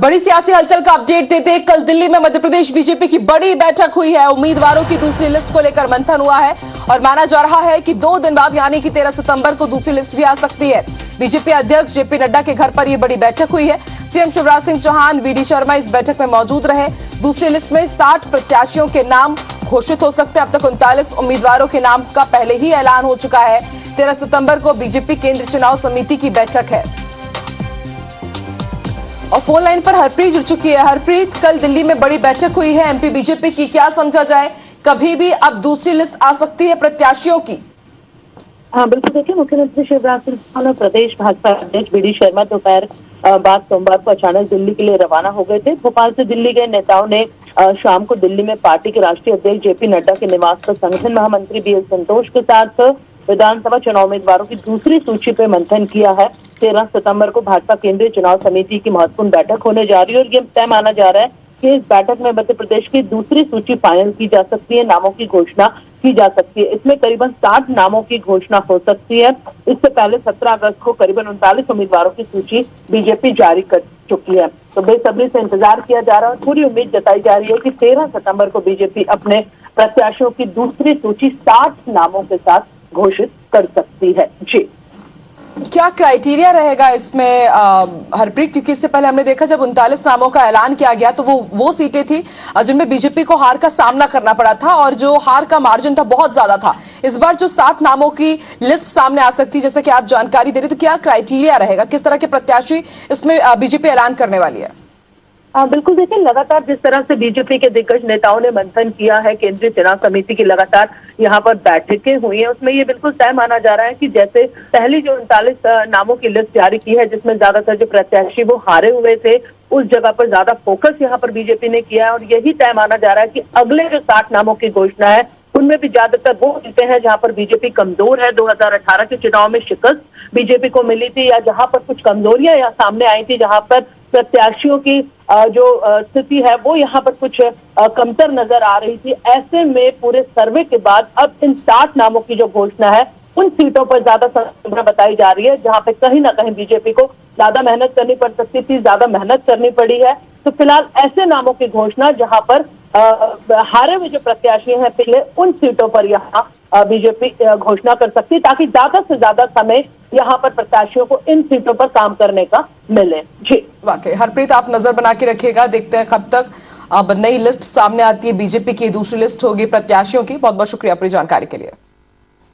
बड़ी सियासी हलचल का अपडेट देते हैं। कल दिल्ली में मध्य प्रदेश बीजेपी की बड़ी बैठक हुई है। उम्मीदवारों की दूसरी लिस्ट को लेकर मंथन हुआ है और माना जा रहा है कि 2 दिन बाद यानी कि 13 सितंबर को दूसरी लिस्ट भी आ सकती है। बीजेपी अध्यक्ष जेपी नड्डा के घर पर यह बड़ी बैठक हुई है। सीएम शिवराज सिंह चौहान, वीडी शर्मा इस बैठक में मौजूद रहे। दूसरी लिस्ट में 60 प्रत्याशियों के नाम घोषित हो सकते हैं। अब तक 39 उम्मीदवारों के नाम का पहले ही ऐलान हो चुका है। 13 सितंबर को बीजेपी केंद्रीय चुनाव समिति की बैठक है और फोन लाइन पर हरप्रीत जुड़ चुकी है। हरप्रीत, कल दिल्ली में बड़ी बैठक हुई है एमपी बीजेपी की, क्या समझा जाए, कभी भी अब दूसरी लिस्ट आ सकती है प्रत्याशियों की? हाँ बिल्कुल, देखिए मुख्यमंत्री शिवराज सिंह चौहान और प्रदेश भाजपा अध्यक्ष वीडी शर्मा दोपहर बाद सोमवार को अचानक दिल्ली के लिए रवाना हो गए थे। भोपाल से दिल्ली गए नेताओं ने शाम को दिल्ली में पार्टी के राष्ट्रीय अध्यक्ष जेपी नड्डा के निवास पर संगठन महामंत्री बीएल संतोष के साथ विधानसभा चुनाव उम्मीदवारों की दूसरी सूची पे मंथन किया है। 13 सितंबर को भाजपा केंद्रीय चुनाव समिति की महत्वपूर्ण बैठक होने जा रही है और ये तय माना जा रहा है कि इस बैठक में मध्य प्रदेश की दूसरी सूची फाइनल की जा सकती है, नामों की घोषणा की जा सकती है। इसमें करीबन 60 नामों की घोषणा हो सकती है। इससे पहले 17 अगस्त को करीबन 39 उम्मीदवारों की सूची बीजेपी जारी कर चुकी है। तो बेसब्री से इंतजार किया जा रहा है। पूरी उम्मीद जताई जा रही है कि 13 सितंबर को बीजेपी अपने प्रत्याशियों की दूसरी सूची 60 नामों के साथ घोषित कर सकती है। जी, क्या क्राइटेरिया रहेगा इसमें हरप्रीत? क्योंकि इससे पहले हमने देखा जब 39 नामों का ऐलान किया गया तो वो सीटें थी जिनमें बीजेपी को हार का सामना करना पड़ा था और जो हार का मार्जिन था बहुत ज्यादा था। इस बार जो 60 नामों की लिस्ट सामने आ सकती है, जैसे कि आप जानकारी दे रहे, तो क्या क्राइटेरिया रहेगा, किस तरह के प्रत्याशी इसमें बीजेपी ऐलान करने वाली है? बिल्कुल, देखिए लगातार जिस तरह से बीजेपी के दिग्गज नेताओं ने मंथन किया है, केंद्रीय चुनाव समिति की लगातार यहाँ पर बैठकें हुई हैं, उसमें ये बिल्कुल तय माना जा रहा है कि जैसे पहली जो 39 नामों की लिस्ट जारी की है जिसमें ज्यादातर जो प्रत्याशी वो हारे हुए थे, उस जगह पर ज्यादा फोकस यहाँ पर बीजेपी ने किया है और यही तय माना जा रहा है कि अगले जो 60 नामों की घोषणा है उनमें भी ज्यादातर वो सीटें हैं जहां पर बीजेपी कमजोर है। 2018 के चुनाव में शिकस्त बीजेपी को मिली थी या जहां पर कुछ कमजोरियां यहाँ सामने आई थी, जहां पर प्रत्याशियों की जो स्थिति है वो यहाँ पर कुछ कमतर नजर आ रही थी। ऐसे में पूरे सर्वे के बाद अब इन 60 नामों की जो घोषणा है उन सीटों पर ज्यादा संभावना बताई जा रही है जहां पे कहीं ना कहीं बीजेपी को ज्यादा मेहनत करनी पड़ सकती थी, ज्यादा मेहनत करनी पड़ी है। तो फिलहाल ऐसे नामों की घोषणा जहां पर हारे हुए जो प्रत्याशी हैं पिछले, उन सीटों पर यहाँ बीजेपी घोषणा कर सकती है ताकि ज्यादा से ज्यादा समय यहाँ पर प्रत्याशियों को इन सीटों पर काम करने का मिले। जी वाकई हरप्रीत, आप नजर बना के रखिएगा, देखते हैं कब तक अब नई लिस्ट सामने आती है। बीजेपी की दूसरी लिस्ट होगी प्रत्याशियों की। बहुत बहुत शुक्रिया अपनी जानकारी के लिए।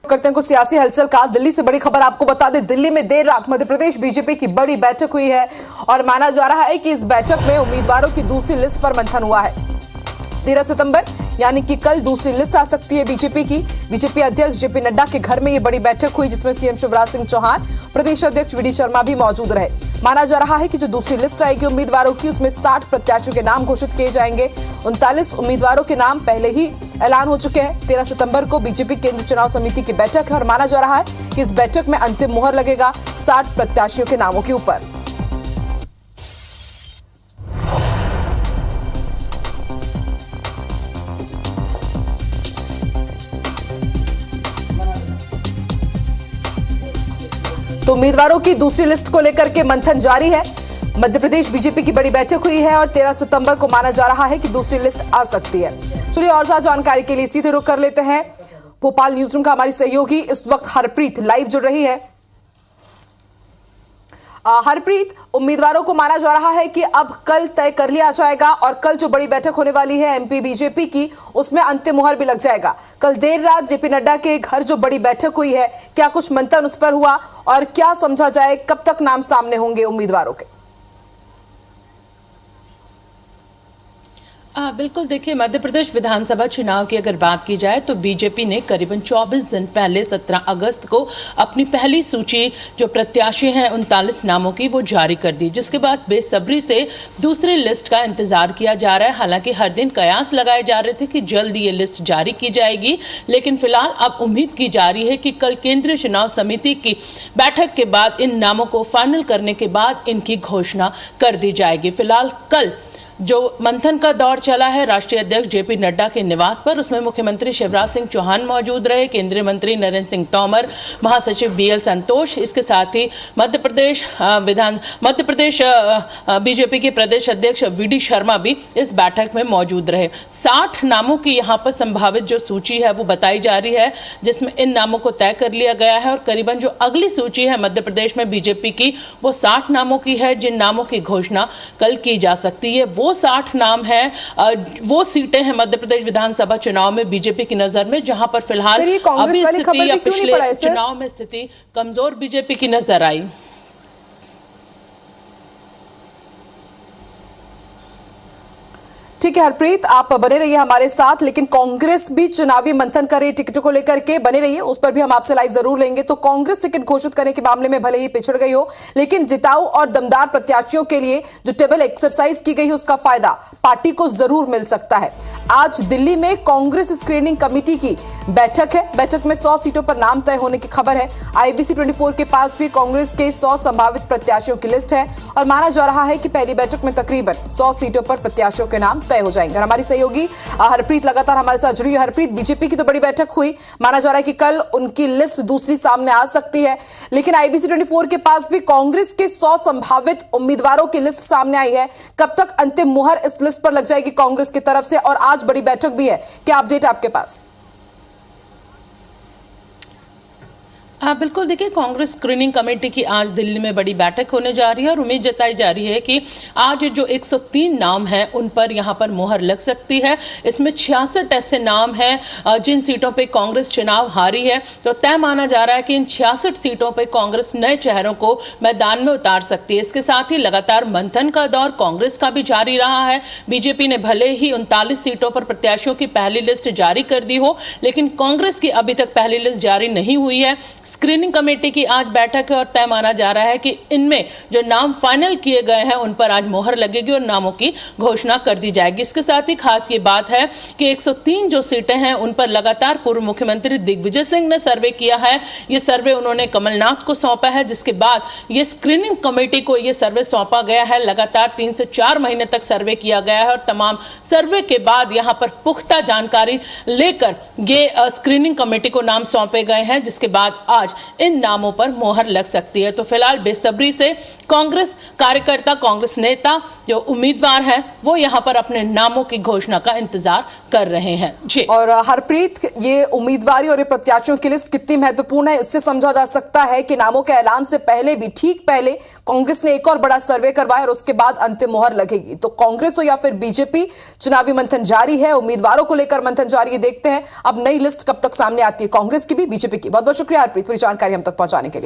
करते हैं कुछ सियासी हलचल का। दिल्ली से बड़ी खबर आपको बता दें, दिल्ली में देर रात मध्य प्रदेश बीजेपी की बड़ी बैठक हुई है और माना जा रहा है कि इस बैठक में उम्मीदवारों की दूसरी लिस्ट पर मंथन हुआ है। 13 सितंबर यानी कि कल दूसरी लिस्ट आ सकती है बीजेपी की। बीजेपी अध्यक्ष जेपी नड्डा के घर में ये बड़ी बैठक हुई जिसमें सीएम शिवराज सिंह चौहान, प्रदेश अध्यक्ष वीडी शर्मा भी मौजूद रहे। माना जा रहा है कि जो दूसरी लिस्ट आएगी उम्मीदवारों की, उसमें 60 प्रत्याशियों के नाम घोषित किए जाएंगे। 39 उम्मीदवारों के नाम पहले ही ऐलान हो चुके हैं। 13 सितंबर को बीजेपी केंद्रीय चुनाव समिति की बैठक है और माना जा रहा है कि इस बैठक में अंतिम मुहर लगेगा 60 प्रत्याशियों के नामों के ऊपर। तो उम्मीदवारों की दूसरी लिस्ट को लेकर के मंथन जारी है। मध्य प्रदेश बीजेपी की बड़ी बैठक हुई है और 13 सितंबर को माना जा रहा है कि दूसरी लिस्ट आ सकती है। चलिए और ज्यादा जानकारी के लिए सीधे रुख कर लेते हैं भोपाल न्यूज रूम का हमारी सहयोगी इस वक्त हरप्रीत लाइव जुड़ रही है। हरप्रीत, उम्मीदवारों को माना जा रहा है कि अब कल तय कर लिया जाएगा और कल जो बड़ी बैठक होने वाली है एमपी बीजेपी की, उसमें अंतिम मुहर भी लग जाएगा। कल देर रात जेपी नड्डा के घर जो बड़ी बैठक हुई है, क्या कुछ मंथन उस पर हुआ और क्या समझा जाए, कब तक नाम सामने होंगे उम्मीदवारों के? बिल्कुल, देखिए मध्य प्रदेश विधानसभा चुनाव की अगर बात की जाए तो बीजेपी ने करीबन 24 दिन पहले 17 अगस्त को अपनी पहली सूची जो प्रत्याशी हैं 39 नामों की वो जारी कर दी, जिसके बाद बेसब्री से दूसरी लिस्ट का इंतजार किया जा रहा है। हालांकि हर दिन कयास लगाए जा रहे थे कि जल्द ये लिस्ट जारी की जाएगी, लेकिन फिलहाल अब उम्मीद की जा रही है कि कल केंद्रीय चुनाव समिति की बैठक के बाद इन नामों को फाइनल करने के बाद इनकी घोषणा कर दी जाएगी। फिलहाल कल जो मंथन का दौर चला है राष्ट्रीय अध्यक्ष जेपी नड्डा के निवास पर, उसमें मुख्यमंत्री शिवराज सिंह चौहान मौजूद रहे, केंद्रीय मंत्री नरेंद्र सिंह तोमर, महासचिव बीएल संतोष, इसके साथ ही मध्य प्रदेश बीजेपी के प्रदेश अध्यक्ष वीडी शर्मा भी इस बैठक में मौजूद रहे। 60 नामों की यहाँ पर संभावित जो सूची है वो बताई जा रही है, जिसमें इन नामों को तय कर लिया गया है और करीबन जो अगली सूची है मध्य प्रदेश में बीजेपी की वो 60 नामों की है, जिन नामों की घोषणा कल की जा सकती है। वो 60 नाम है, वो सीटें हैं मध्य प्रदेश विधानसभा चुनाव में बीजेपी की नजर में, जहां पर फिलहाल अभी स्थिति या पिछले चुनाव में स्थिति कमजोर बीजेपी की नजर आई। ठीक है हरप्रीत, आप बने रहिए हमारे साथ, लेकिन कांग्रेस भी चुनावी मंथन कर रही टिकटों को लेकर के, बने रहिए, उस पर भी हम आपसे लाइव जरूर लेंगे। तो कांग्रेस टिकट घोषित करने के मामले में भले ही पिछड़ गई हो, लेकिन जिताऊ और दमदार प्रत्याशियों के लिए जो टेबल एक्सरसाइज की गई है उसका फायदा पार्टी को जरूर मिल सकता है। आज दिल्ली में कांग्रेस स्क्रीनिंग कमेटी की बैठक है। बैठक में 100 सीटों पर नाम तय होने की खबर है। IBC 24 के पास भी कांग्रेस के 100 संभावित प्रत्याशियों की लिस्ट है और माना जा रहा है कि पहली बैठक में तकरीबन 100 सीटों पर प्रत्याशियों के नाम तय हो जाएंगे। और हमारी सहयोगी हरप्रीत लगातार हमारे साथ जुड़ी है। हरप्रीत, बीजेपी की तो बड़ी बैठक हुई, माना जा रहा है कि कल उनकी लिस्ट दूसरी सामने आ सकती है, लेकिन IBC 24 के पास भी कांग्रेस के 100 संभावित उम्मीदवारों की लिस्ट सामने आई है। कब तक अंतिम मुहर इस लिस्ट पर लग जाएगी कांग्रेस की तरफ से, और आज बड़ी बैठक भी है, क्या अपडेट है आपके पास? हाँ बिल्कुल, देखिए कांग्रेस स्क्रीनिंग कमेटी की आज दिल्ली में बड़ी बैठक होने जा रही है और उम्मीद जताई जा रही है कि आज जो 103 नाम हैं उन पर यहाँ पर मुहर लग सकती है। इसमें 66 ऐसे नाम हैं जिन सीटों पे कांग्रेस चुनाव हारी है, तो तय माना जा रहा है कि इन 66 सीटों पे कांग्रेस नए चेहरों को मैदान में उतार सकती है। इसके साथ ही लगातार मंथन का दौर कांग्रेस का भी जारी रहा है। बीजेपी ने भले ही 39 सीटों पर प्रत्याशियों की पहली लिस्ट जारी कर दी हो, लेकिन कांग्रेस की अभी तक पहली लिस्ट जारी नहीं हुई है। स्क्रीनिंग कमेटी की आज बैठक है और तय माना जा रहा है कि इनमें जो नाम फाइनल किए गए हैं उन पर आज मोहर लगेगी और नामों की घोषणा कर दी जाएगी। इसके साथ ही खास ये बात है कि 103 जो सीटें हैं उन पर लगातार पूर्व मुख्यमंत्री दिग्विजय सिंह ने सर्वे किया है। ये सर्वे उन्होंने कमलनाथ को सौंपा है, जिसके बाद ये स्क्रीनिंग कमेटी को ये सर्वे सौंपा गया है। लगातार 3 से 4 महीने तक सर्वे किया गया है और तमाम सर्वे के बाद यहाँ पर पुख्ता जानकारी लेकर ये स्क्रीनिंग कमेटी को नाम सौंपे गए हैं, जिसके बाद आज इन नामों पर मोहर लग सकती है। तो फिलहाल बेसब्री से कांग्रेस कार्यकर्ता, कांग्रेस नेता जो उम्मीदवार हैं वो यहां पर अपने नामों की घोषणा का इंतजार कर रहे हैं। जी, और हरप्रीत, ये उम्मीदवारी और ये प्रत्याशियों की लिस्ट कितनी महत्वपूर्ण है, इससे समझा जा सकता है कि नामों के ऐलान से पहले भी, ठीक पहले, कांग्रेस ने एक और बड़ा सर्वे करवाया और उसके बाद अंतिम मोहर लगेगी। तो कांग्रेस हो या फिर बीजेपी, चुनावी मंथन जारी है, उम्मीदवारों को लेकर मंथन जारी है। देखते हैं अब नई लिस्ट कब तक सामने आती है, कांग्रेस की भी, बीजेपी की। बहुत बहुत शुक्रिया हरप्रीत पूरी जानकारी हम तक पहुंचाने के लिए।